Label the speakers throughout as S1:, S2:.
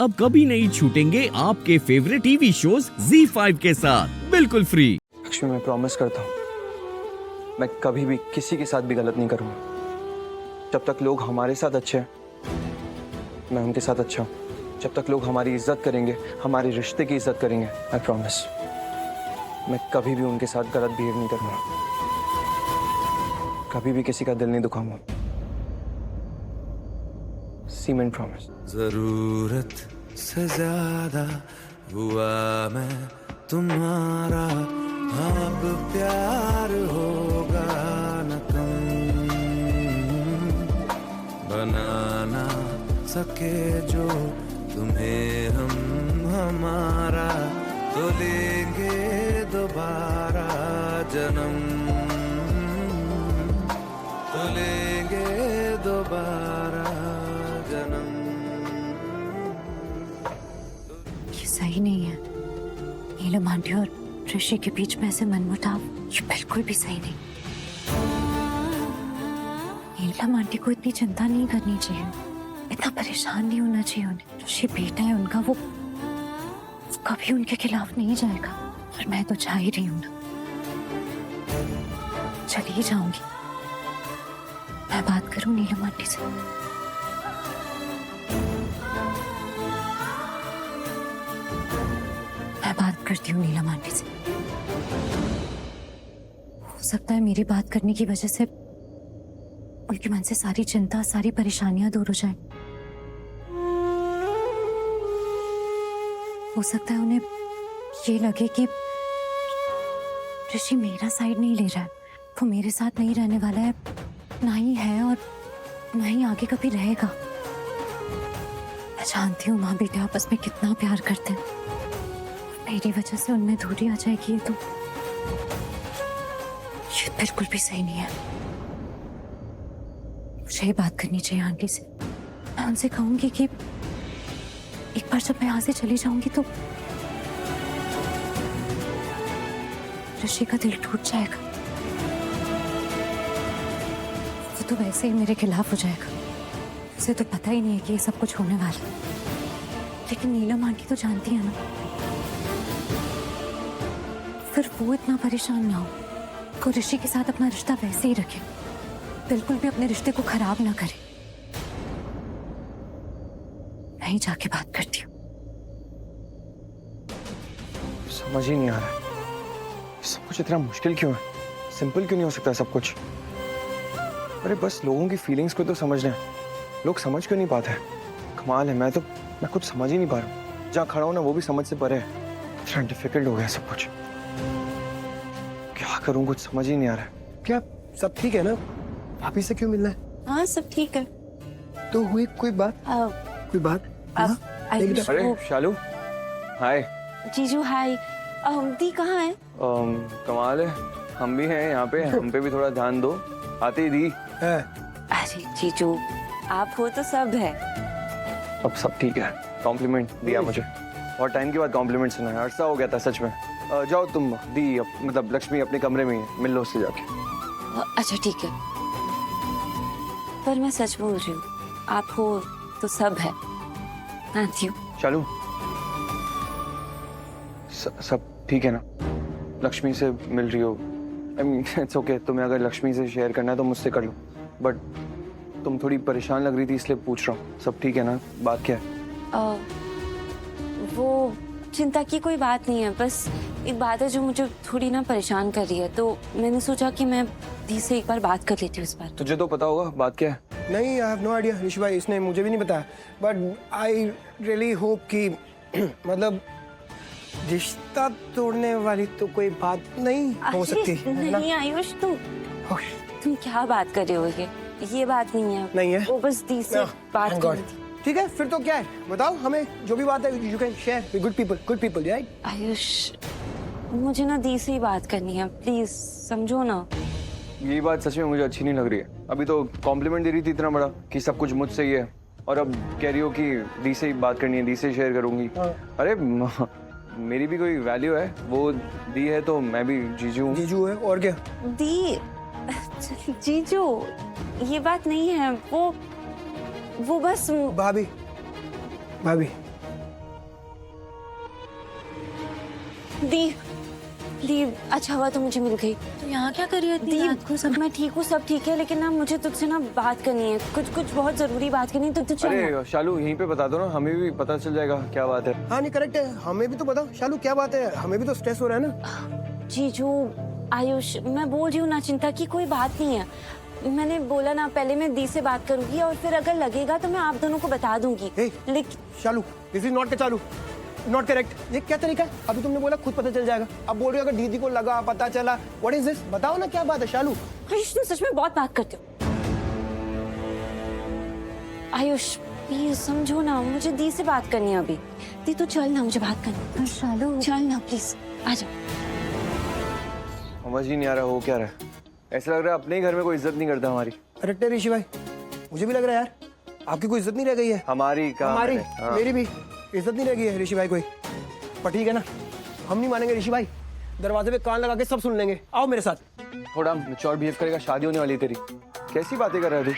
S1: अब कभी नहीं छूटेंगे आपके फेवरेट टीवी शोज ZEE5 के साथ बिल्कुल फ्री।
S2: लक्ष्मी, मैं प्रॉमिस करता हूँ मैं कभी भी किसी के साथ भी गलत नहीं करूँगा। जब तक लोग हमारे साथ अच्छे हैं मैं उनके साथ अच्छा हूँ। जब तक लोग हमारी इज्जत करेंगे, हमारे रिश्ते की इज्जत करेंगे, आई प्रॉमिस मैं कभी भी उनके साथ गलत बिहेव नहीं करूँगा। कभी भी किसी का दिल नहीं दुखाऊंगा। Cement promise.
S3: जरूरत से ज्यादा हुआ मैं तुम्हारा, अब प्यार होगा न कम। बनाना सके जो तुम्हें हम हमारा, तो लेंगे दोबारा जन्म, तो लेंगे दोबारा जन्म।
S4: ये सही नहीं है। नीलम आंटी और ऋषि के बीच में ऐसे मनमुटाव, ये बिल्कुल भी सही नहीं। नीलम आंटी को इतनी चिंता नहीं करनी चाहिए, इतना परेशान नहीं होना चाहिए उन्हें। ऋषि बेटा है उनका, वो कभी उनके खिलाफ नहीं जाएगा। और मैं तो चाह ही रही हूँ ना, चली जाऊंगी। मैं बात करूं नीलम आंटी से। मैं बात करती हूँ नीलम आंटी से। हो सकता है मेरी बात करने की वजह से उनके मन से सारी चिंता, सारी परेशानियां दूर हो जाए। हो सकता है उन्हें ये लगे कि ऋषि मेरा साइड नहीं ले रहा है, वो मेरे साथ नहीं रहने वाला है, ना ही है और ना ही आगे कभी रहेगा। मैं जानती हूँ माँ बेटे आपस में कितना प्यार करते हैं। मेरी वजह से उनमें दूरी आ जाएगी, ये तो ये बिल्कुल भी सही नहीं है। मुझे ये बात करनी चाहिए आंटी से। मैं उनसे कहूंगी कि एक बार जब मैं यहाँ से चली जाऊंगी तो ऋषि का दिल टूट जाएगा। वो तो वैसे ही मेरे खिलाफ हो जाएगा। उसे तो पता ही नहीं है कि ये सब कुछ होने वाला है। लेकिन नीलम आंटी तो जानती है ना, फिर वो इतना परेशान ना हो। को ऋषि के साथ अपना रिश्ता वैसे ही रखे, बिल्कुल भी अपने रिश्ते को खराब ना करे। मैं ही जाके बात करती हूँ।
S2: समझ ही नहीं आ रहा है सब कुछ इतना मुश्किल क्यों है। सिंपल क्यों नहीं हो सकता सब कुछ। अरे बस लोगों की फीलिंग्स को तो समझना है, लोग समझ क्यों नहीं पाते हैं। कमाल है, मैं कुछ समझ ही नहीं पा रहा हूँ। जहाँ खड़ा हूँ ना वो भी समझ से परे है। इतना डिफिकल्ट हो गया सब कुछ। क्या करूँ, कुछ समझ ही नहीं आ रहा है।
S5: क्या सब ठीक है ना? भाभी से क्यों मिलना है?
S6: हाँ सब ठीक है।
S5: तो हुई कोई बात? कोई बात? हाँ?
S2: अरे शालू, हाय।
S6: जीजू हाय। दी कहाँ है?
S2: कमाल है, हम भी हैं यहाँ पे। हम पे भी थोड़ा ध्यान दो। आते ही दी
S5: है।
S6: अरे जीजू आप हो तो सब है।
S2: अब सब ठीक है। कॉम्प्लीमेंट दिया मुझे, और टाइम के बाद कॉम्प्लीमेंट सुना है। अरसा हो गया था सच में। जाओ तुम, दी मतलब लक्ष्मी अपने कमरे में है, मिल लो उससे जाके।
S6: अच्छा ठीक है, पर मैं सच बोल रही हूँ, आप हो तो सब है। आती हूँ।
S2: चालू सब ठीक है ना? लक्ष्मी से मिल रही हो? I mean it's okay. तुम्हें अगर लक्ष्मी से शेयर करना है तो मुझसे कर लो, बट तुम थोड़ी परेशान लग रही थी इसलिए पूछ रहा हूँ। सब ठीक है ना? बात क्या है?
S6: वो चिंता की कोई बात नहीं है, बस एक बात है जो मुझे थोड़ी ना परेशान कर रही है, तो मैंने सोचा कि मैं दी से एक बार बात कर लेती हूँ इस बार।
S2: तुझे तो पता होगा बात क्या है।
S5: नहीं, आई हैव नो आइडिया ऋषि भाई, इसने मुझे भी नहीं बताया। बट आई रियली होप कि मतलब रिश्ता तोड़ने वाली तो कोई बात नहीं हो सकती है ना?
S6: नहीं आयुष, तुम क्या बात कर रहे हो? ये बात नहीं है।
S5: नहीं है?
S6: वो बस दी से बात कर रही थी।
S5: ठीक है, फिर तो क्या है, बताओ हमें जो भी बात है। You can share with good people right?
S6: Ayush मुझे ना दी से ही बात करनी है, प्लीज समझो ना।
S2: ये बात सच में मुझे अच्छी नहीं लग रही है। अभी तो कॉम्प्लीमेंट दे रही थी इतना बड़ा कि सब कुछ मुझसे ही है, और अब कह रही हो कि दी से ही बात करनी है, दी से शेयर करूंगी। अरे मेरी भी कोई वैल्यू है, वो दी है तो मैं भी जीजू हूँ।
S5: जीजू है और क्या?
S6: दी जीजू ये बात नहीं है, वो बस
S5: भाभी भाभी
S6: दी अच्छा हुआ तो मुझे मिल गई।
S4: तो यहाँ क्या कर रही है
S6: दी
S4: रात को? सब
S6: मैं ठीक हूँ, सब ठीक है, लेकिन ना मुझे तुझसे ना बात करनी है, कुछ बहुत जरूरी बात करनी है, तो चल ना।
S2: अरे शालू यहीं पे बता दो ना, हमें भी पता चल जाएगा क्या बात है।
S5: हाँ नहीं करेक्ट है, हमें भी तो बताओ शालू क्या बात है, हमें भी तो स्ट्रेस हो रहा है ना।
S6: जीजू आयुष, मैं बोल रही हूँ ना, चिंता की कोई बात नहीं है। मैंने बोला ना, पहले मैं दी से बात करूंगी और फिर अगर लगेगा तो मैं आप दोनों को बता दूंगी। लेकिन
S5: शालू दिस इज नॉट चालू, नॉट करेक्ट। ये क्या तरीका है? अभी तुमने बोला खुद पता चल जाएगा, अब बोल रही हो अगर दीदी को लगा पता चला। What is this? बताओ ना क्या बात है शालू।
S6: आयुष तुम सच में बहुत बात करते हो। आयुष प्लीज समझो ना, मुझे दी से बात करनी है अभी। दी तू चल ना, मुझे बात करनी है।
S4: शालू
S6: चल ना प्लीज, आ जा।
S2: समझ ही नहीं आ रहा हो क्या रहा है। ऐसा लग रहा है अपने ही घर में कोई इज्जत नहीं करता हमारी।
S5: करेक्ट है ऋषि भाई, मुझे भी लग रहा है यार आपकी कोई इज्जत नहीं रह गई है।
S2: हमारी कहाँ
S5: हमारी
S2: है? हाँ।
S5: मेरी भी इज्जत नहीं रह गई है ऋषि भाई कोई। पर ठीक है ना, हम नहीं मानेंगे ऋषि भाई, दरवाजे पे कान लगा के सब सुन लेंगे। आओ मेरे साथ।
S2: थोड़ा मैच्योर बिहेव करेगा, शादी होने वाली है तेरी। कैसी बातें कर रहा है तू?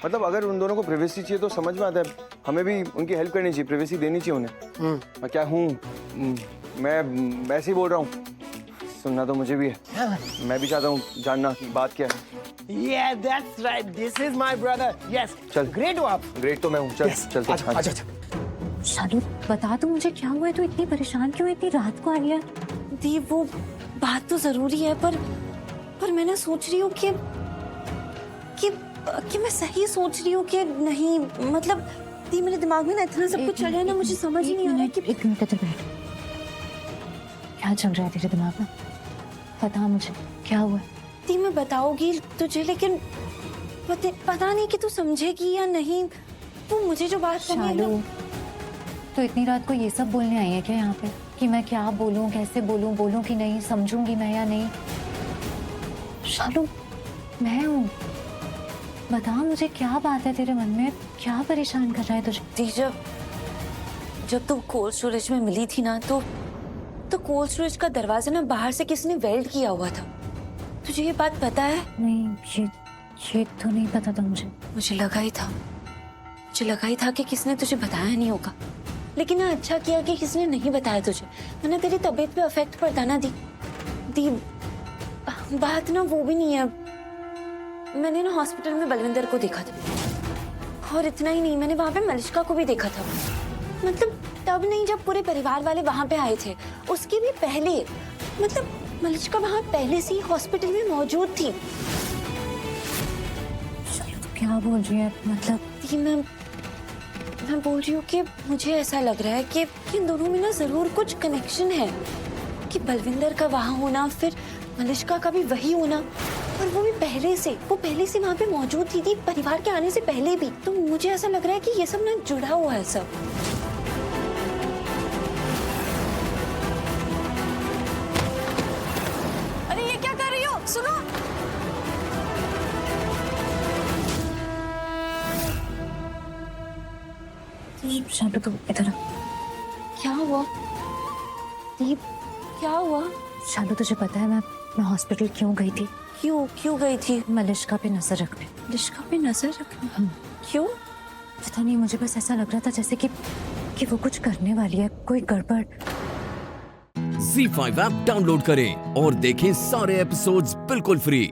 S2: मतलब अगर उन दोनों को प्राइवेसी चाहिए तो समझ में आता है, हमें भी उनकी हेल्प करनी चाहिए, प्राइवेसी देनी चाहिए उन्हें। मैं क्या हूँ, मैं वैसे ही बोल रहा हूँ। सुनना तो मुझे भी है, मैं भी चाहता हूँ जानना कि बात क्या है।
S5: Yeah, that's right. This is my brother. Yes.
S2: चल।
S5: ग्रेट हो आप।
S2: ग्रेट तो मैं हूँ, चल
S5: Yes.
S2: चलते हैं।
S5: अच्छा अच्छा।
S4: शालू बता तू मुझे क्या हुआ है, तू इतनी परेशान क्यों है, इतनी रात को आई है?
S6: दी वो बात तो जरूरी है, पर मैं ना सोच रही हूँ कि मैं सही सोच रही हूँ कि नहीं। मतलब दी मेरे दिमाग में ना इतना सब कुछ चल रहा है ना, मुझे समझ ही नहीं आ रहा कि
S4: एक मिनट इधर बैठ। क्या चल रहा है तेरे दिमाग में? बता मुझे क्या हुआ है?
S6: दी मैं बताऊंगी तुझे, लेकिन पता नहीं कि तू समझेगी या नहीं। तू मुझे जो बात करनी है
S4: शालू
S6: ना,
S4: तो इतनी रात को ये सब बोलने आई है क्या यहाँ पे, कि मैं क्या बोलूं, कैसे बोलूं, बोलूं कि नहीं, समझूंगी मैं या नहीं? शालू मैं हूँ, बता मुझे क्या बात है तेरे मन में, क्या परेशान कर रहा है तुझे?
S6: दी जब तू कोल्ड स्टोरेज में मिली थी ना, तो कोल्ड स्टोरेज का दरवाजा ना बाहर से किसी ने वेल्ड किया हुआ था। तुझे ये बात पता है?
S4: नहीं, ये तो नहीं पता था मुझे।
S6: मुझे लगा ही था कि किसने तुझे बताया नहीं होगा, लेकिन ना अच्छा किया कि किसने नहीं बताया तुझे, वरना तेरी तबीयत पे अफेक्ट पड़ता ना। दी बात ना वो भी नहीं है। मैंने ना हॉस्पिटल में बलविंदर को देखा था, और इतना ही नहीं, मैंने वहां पे मलिष्का को भी देखा था। मतलब तब नहीं जब पूरे परिवार वाले वहां पे आए थे, उसके भी पहले। मतलब मलिष्का वहां पहले से ही हॉस्पिटल में मौजूद थी।
S4: क्या बोल रही है? मतलब
S6: दी मैं बोल रही हूँ कि मुझे ऐसा लग रहा है कि इन दोनों में ना जरूर कुछ कनेक्शन है, कि बलविंदर का वहां होना, फिर मलिष्का का भी वही होना, और वो भी पहले से वहां पे मौजूद थी परिवार के आने से पहले भी। तो मुझे ऐसा लग रहा है कि ये सब ना जुड़ा हुआ है सब। अरे ये क्या कर रही हो? सुनो।
S4: शालू तू इधर आ।
S6: क्या हुआ दीप, क्या हुआ?
S4: शालू तुझे पता है मैं हॉस्पिटल क्यों गई थी?
S6: क्यों गई थी?
S4: मलिष्का पे नजर रखने।
S6: मलिष्का पे नजर रखना? क्यों?
S4: पता नहीं, मुझे बस ऐसा लग रहा था जैसे कि वो कुछ करने वाली है, कोई गड़बड़।
S1: Z5 ऐप डाउनलोड करें और देखें सारे एपिसोड्स बिल्कुल फ्री।